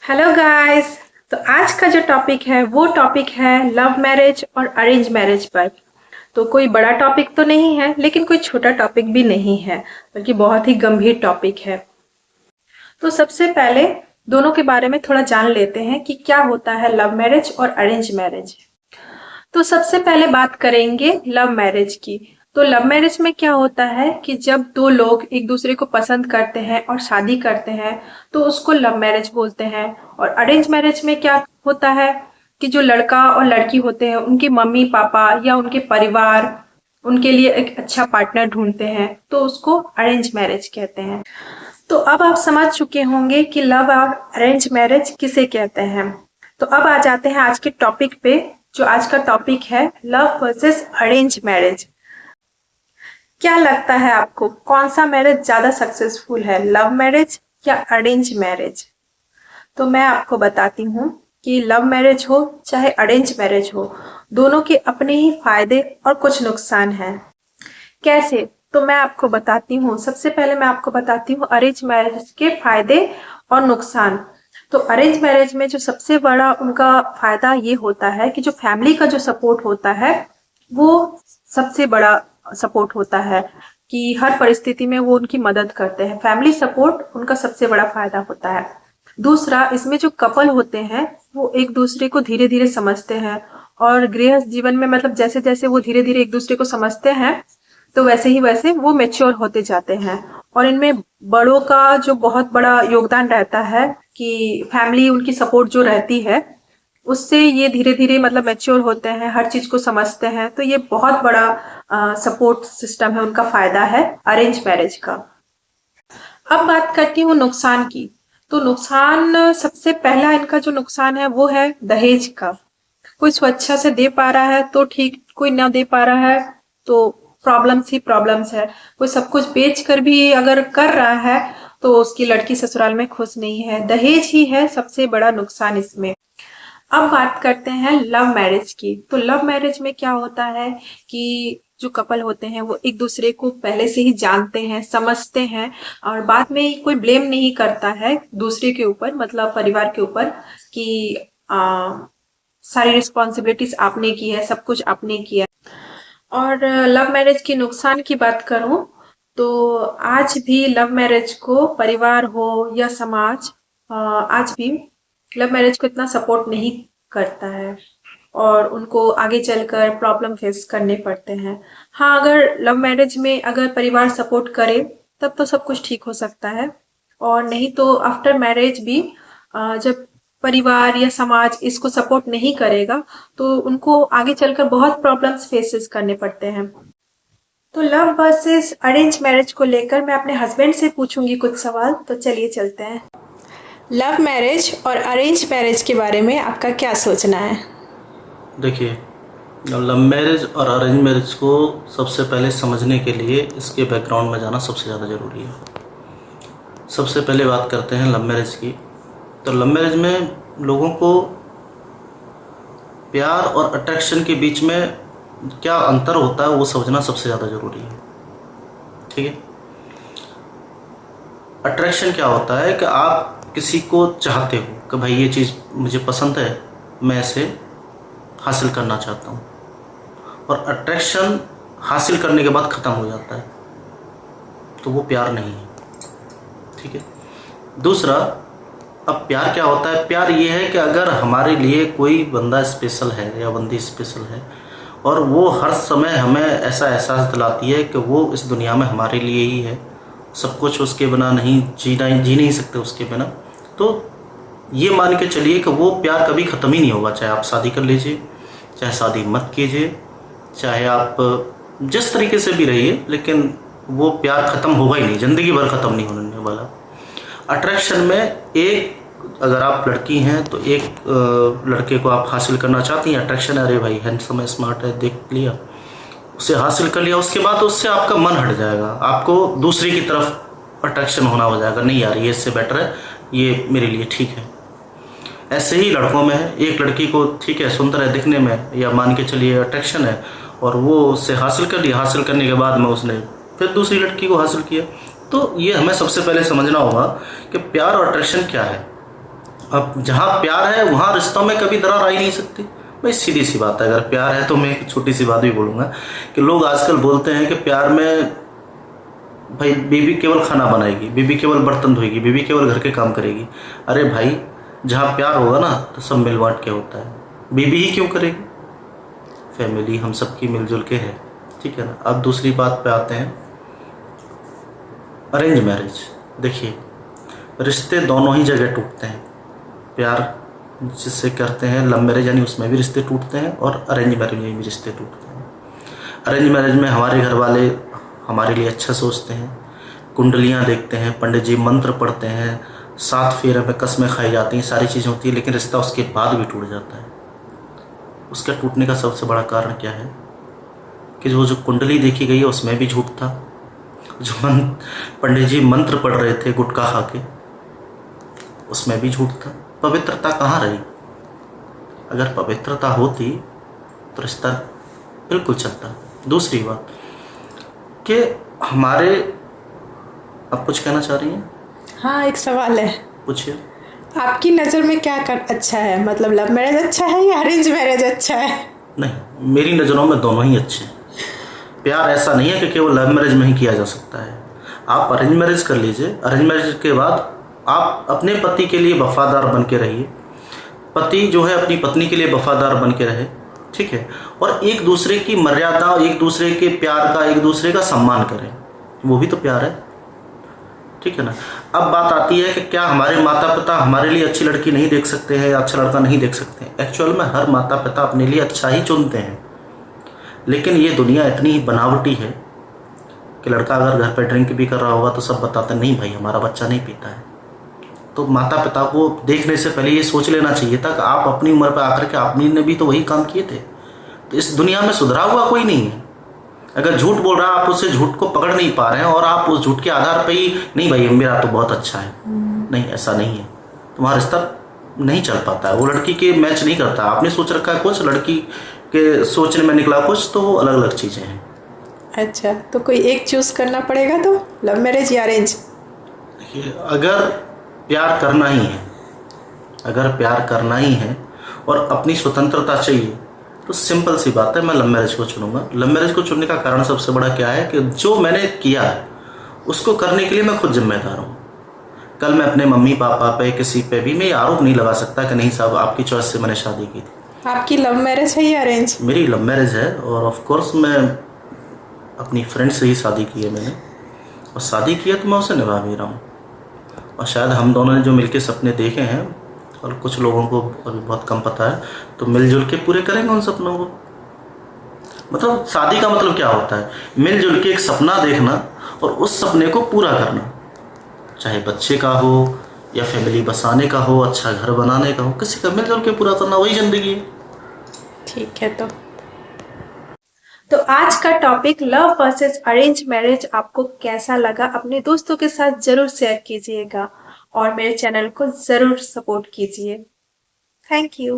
Hello guys. तो आज का जो टॉपिक है वो टॉपिक है लव मैरिज और अरेंज मैरिज पर। तो कोई बड़ा टॉपिक तो नहीं है, लेकिन कोई छोटा टॉपिक भी नहीं है, बल्कि बहुत ही गंभीर टॉपिक है। तो सबसे पहले दोनों के बारे में थोड़ा जान लेते हैं कि क्या होता है लव मैरिज और अरेंज मैरिज। तो सबसे पहले बात करेंगे लव मैरिज की। तो लव मैरिज में क्या होता है कि जब दो लोग एक दूसरे को पसंद करते हैं और शादी करते हैं तो उसको लव मैरिज बोलते हैं। और अरेंज मैरिज में क्या होता है कि जो लड़का और लड़की होते हैं उनके मम्मी पापा या उनके परिवार उनके लिए एक अच्छा पार्टनर ढूंढते हैं, तो उसको अरेंज मैरिज कहते हैं। तो अब आप समझ चुके होंगे कि लव और अरेंज मैरिज किसे कहते हैं। तो अब आ जाते हैं आज के टॉपिक पे। जो आज का टॉपिक है लव वर्सेस अरेंज मैरिज। क्या लगता है आपको कौन सा मैरिज ज्यादा सक्सेसफुल है, लव मैरिज या अरेंज मैरिज? तो मैं आपको बताती हूँ कि लव मैरिज हो चाहे अरेंज मैरिज हो, दोनों के अपने ही फायदे और कुछ नुकसान हैं। कैसे? तो मैं आपको बताती हूँ। सबसे पहले मैं आपको बताती हूँ अरेंज मैरिज के फायदे और नुकसान। तो अरेंज मैरिज में जो सबसे बड़ा उनका फायदा ये होता है कि जो फैमिली का जो सपोर्ट होता है वो सबसे बड़ा सपोर्ट होता है, कि हर परिस्थिति में वो उनकी मदद करते हैं। फैमिली सपोर्ट उनका सबसे बड़ा फायदा होता है। दूसरा, इसमें जो कपल होते हैं वो एक दूसरे को धीरे धीरे समझते हैं, और गृहस्थ जीवन में मतलब जैसे जैसे वो धीरे धीरे एक दूसरे को समझते हैं तो वैसे ही वैसे वो मैच्योर होते जाते हैं। और इनमें बड़ों का जो बहुत बड़ा योगदान रहता है कि फैमिली उनकी सपोर्ट जो रहती है उससे ये धीरे धीरे मतलब मैच्योर होते हैं, हर चीज को समझते हैं। तो ये बहुत बड़ा सपोर्ट सिस्टम है, उनका फायदा है अरेंज मैरिज का। अब बात करती हूँ नुकसान की। तो नुकसान, सबसे पहला इनका जो नुकसान है वो है दहेज का। कोई स्वेच्छा से दे पा रहा है तो ठीक, कोई ना दे पा रहा है तो प्रॉब्लम्स ही प्रॉब्लम्स है। कोई सब कुछ बेच कर भी अगर कर रहा है तो उसकी लड़की ससुराल में खुश नहीं है। दहेज ही है सबसे बड़ा नुकसान इसमें। अब बात करते हैं लव मैरिज की। तो लव मैरिज में क्या होता है कि जो कपल होते हैं वो एक दूसरे को पहले से ही जानते हैं, समझते हैं, और बाद में कोई ब्लेम नहीं करता है दूसरे के ऊपर, मतलब परिवार के ऊपर, कि सारी रिस्पॉन्सिबिलिटीज आपने की है, सब कुछ आपने किया। और लव मैरिज की नुकसान की बात करूं तो आज भी लव मैरिज को परिवार हो या समाज आज भी लव मैरिज को इतना सपोर्ट नहीं करता है, और उनको आगे चलकर प्रॉब्लम फेस करने पड़ते हैं। हाँ, अगर लव मैरिज में अगर परिवार सपोर्ट करे तब तो सब कुछ ठीक हो सकता है, और नहीं तो आफ्टर मैरिज भी जब परिवार या समाज इसको सपोर्ट नहीं करेगा तो उनको आगे चलकर बहुत प्रॉब्लम्स फेसेस करने पड़ते हैं। तो लव वर्सेस अरेंज मैरिज को लेकर मैं अपने हस्बैंड से पूछूंगी कुछ सवाल। तो चलिए चलते हैं। लव मैरिज और अरेंज मैरिज के बारे में आपका क्या सोचना है? देखिए, लव मैरिज और अरेंज मैरिज को सबसे पहले समझने के लिए इसके बैकग्राउंड में जाना सबसे ज़्यादा ज़रूरी है। सबसे पहले बात करते हैं लव मैरिज की। तो लव मैरिज में लोगों को प्यार और अट्रैक्शन के बीच में क्या अंतर होता है वो समझना सबसे ज़्यादा ज़रूरी है। ठीक है, अट्रैक्शन क्या होता है कि आप किसी को चाहते हो कि भाई ये चीज़ मुझे पसंद है, मैं इसे हासिल करना चाहता हूँ, और अट्रैक्शन हासिल करने के बाद ख़त्म हो जाता है, तो वो प्यार नहीं है। ठीक है। दूसरा, अब प्यार क्या होता है? प्यार ये है कि अगर हमारे लिए कोई बंदा स्पेशल है या बंदी स्पेशल है और वो हर समय हमें ऐसा एहसास दिलाती है कि वो इस दुनिया में हमारे लिए ही है, सब कुछ उसके बिना नहीं जी नहीं सकते उसके बिना, तो ये मान के चलिए कि वो प्यार कभी ख़त्म ही नहीं होगा। चाहे आप शादी कर लीजिए, चाहे शादी मत कीजिए, चाहे आप जिस तरीके से भी रहिए, लेकिन वो प्यार ख़त्म होगा ही नहीं, ज़िंदगी भर ख़त्म नहीं होने वाला। अट्रैक्शन में एक, अगर आप लड़की हैं तो एक लड़के को आप हासिल करना चाहती हैं, अट्रैक्शन है, अरे भाई हैंडसम है, स्मार्ट है, देख लिया, उसे हासिल कर लिया, उसके बाद उससे आपका मन हट जाएगा, आपको दूसरे की तरफ अट्रैक्शन होना हो जाएगा, नहीं यार ये इससे बेटर है, ये मेरे लिए ठीक है। ऐसे ही लड़कों में है, एक लड़की को ठीक है, सुंदर है दिखने में, या मान के चलिए अट्रैक्शन है, और वो उससे हासिल कर लिया, हासिल करने के बाद में उसने फिर दूसरी लड़की को हासिल किया। तो ये हमें सबसे पहले समझना होगा कि प्यार और अट्रैक्शन क्या है। अब जहाँ प्यार है वहाँ रिश्तों में कभी दरार आ ही नहीं सकती। भाई सीधी सी बात है, अगर प्यार है तो मैं एक छोटी सी बात भी बोलूँगा कि लोग आजकल बोलते हैं कि प्यार में भाई बीवी केवल खाना बनाएगी, बीवी केवल बर्तन धोएगी, बीवी केवल घर के काम करेगी। अरे भाई, जहाँ प्यार होगा ना तो सब मिल बांट के होता है। बीवी ही क्यों करेगी? फैमिली हम सबकी मिलजुल के है, ठीक है ना। अब दूसरी बात पे आते हैं, अरेंज मैरिज। देखिए, रिश्ते दोनों ही जगह टूटते हैं। प्यार जिससे करते हैं लव मैरिज यानी उसमें भी रिश्ते टूटते हैं, और अरेंज मैरिज में भी रिश्ते टूटते हैं। अरेंज मैरिज में हमारे घर वाले हमारे लिए अच्छा सोचते हैं, कुंडलियाँ देखते हैं, पंडित जी मंत्र पढ़ते हैं, 7 फेरे में कस्में खाई जाती हैं, सारी चीज़ें होती हैं, लेकिन रिश्ता उसके बाद भी टूट जाता है। उसका टूटने का सबसे बड़ा कारण क्या है कि वो जो कुंडली देखी गई है उसमें भी झूठ था, जो पंडित जी मंत्र पढ़ रहे थे गुटखा खा के उसमें भी झूठ था। पवित्रता कहाँ रही? अगर पवित्रता होती तो रिश्ता बिल्कुल चलता। दूसरी बात कि हमारे, आप कुछ कहना चाह रही हैं? हाँ, एक सवाल है, पूछिए। आपकी नज़र में क्या कर अच्छा है, मतलब लव मैरिज अच्छा है या अरेंज मैरिज अच्छा है? नहीं, मेरी नज़रों में दोनों ही अच्छे हैं। प्यार ऐसा नहीं है कि केवल लव मैरिज में ही किया जा सकता है। आप अरेंज मैरिज कर लीजिए, अरेंज मैरिज के बाद आप अपने पति के लिए वफादार बन के रहिए, पति जो है अपनी पत्नी के लिए वफादार बन के रहे, ठीक है, और एक दूसरे की मर्यादा, एक दूसरे के प्यार का, एक दूसरे का सम्मान करें, वो भी तो प्यार है, ठीक है ना। अब बात आती है कि क्या हमारे माता पिता हमारे लिए अच्छी लड़की नहीं देख सकते हैं या अच्छा लड़का नहीं देख सकते हैं? एक्चुअल में हर माता पिता अपने लिए अच्छा ही चुनते हैं, लेकिन ये दुनिया इतनी ही बनावटी है कि लड़का अगर घर पर ड्रिंक भी कर रहा होगा तो सब बताते हैं नहीं भाई हमारा बच्चा नहीं पीता है। तो माता पिता को देखने से पहले ये सोच लेना चाहिए था कि आप अपनी उम्र पर आकर के आपने ने भी तो वही काम किए थे। तो इस दुनिया में सुधरा हुआ कोई नहीं है। अगर झूठ बोल रहा है, आप उससे झूठ को पकड़ नहीं पा रहे हैं और आप उस झूठ के आधार पर ही नहीं भाई मेरा तो बहुत अच्छा है, नहीं ऐसा नहीं है, तुम्हारा रिश्ता नहीं चल पाता है। वो लड़की के मैच नहीं करता। आपने सोच रखा है कुछ, लड़की के सोचने में निकला कुछ, तो वो अलग अलग चीज़ें हैं। अच्छा, तो कोई एक चूज़ करना पड़ेगा तो लव मैरिज या अरेंज? देखिए, अगर प्यार करना ही है, अगर प्यार करना ही है और अपनी स्वतंत्रता चाहिए तो सिंपल सी बात है, मैं लव मैरिज को चुनूंगा। लव मैरिज को चुनने का कारण सबसे बड़ा क्या है कि जो मैंने किया है उसको करने के लिए मैं खुद जिम्मेदार हूँ। कल मैं अपने मम्मी पापा पे, किसी पे भी मैं आरोप नहीं लगा सकता कि नहीं साहब आपकी चॉइस से मैंने शादी की थी। आपकी लव मैरिज है या अरेंज? मेरी लव मैरिज है, और ऑफ कोर्स मैं अपनी फ्रेंड से ही शादी की है मैंने, और शादी की है तो मैं उसे निभा भी रहा हूँ। और शायद हम दोनों ने जो मिलके सपने देखे हैं, और कुछ लोगों को अभी बहुत कम पता है, तो मिलजुल के पूरे करेंगे उन सपनों को। मतलब शादी का मतलब क्या होता है? मिलजुल के एक सपना देखना और उस सपने को पूरा करना, चाहे बच्चे का हो या फैमिली बसाने का हो, अच्छा घर बनाने का हो, किसी का मिलजुल के पूरा करना, वही ज़िंदगी है। ठीक है। तो आज का topic love versus arrange marriage आपको कैसा लगा, अपने दोस्तों के साथ जरूर शेयर कीजिएगा और मेरे चैनल को जरूर सपोर्ट कीजिए। Thank you.